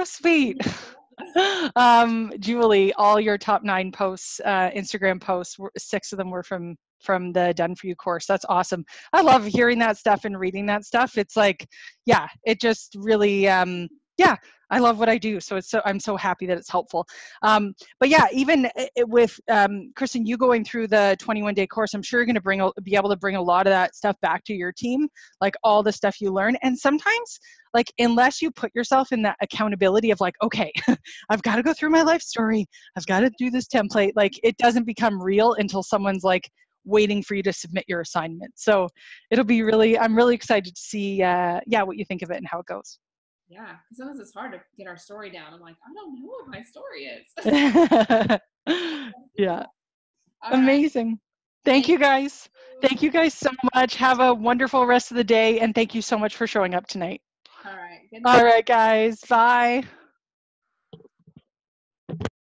Speaker 1: sweet. Julie, all your top 9 posts, Instagram posts, 6 of them were from the Done For You course. That's awesome. I love hearing that stuff and reading that stuff. It's like, yeah, it just really, yeah, I love what I do. So I'm so happy that it's helpful. But yeah, even with Kristen, you going through the 21-day course, I'm sure you're going to be able to bring a lot of that stuff back to your team, like all the stuff you learn. And sometimes, like, unless you put yourself in that accountability of like, okay, I've got to go through my life story, I've got to do this template, like it doesn't become real until someone's like waiting for you to submit your assignment. So it'll be I'm really excited to see, yeah, what you think of it and how it goes.
Speaker 2: Yeah, sometimes it's hard to get our story down. I'm like, I don't know what my story is.
Speaker 1: Yeah.
Speaker 2: All
Speaker 1: amazing.
Speaker 2: Right.
Speaker 1: Thank you guys. Thank you guys so much. Have a wonderful rest of the day. And thank you so much for showing up tonight.
Speaker 2: All right. Good
Speaker 1: night. All right, guys. Bye.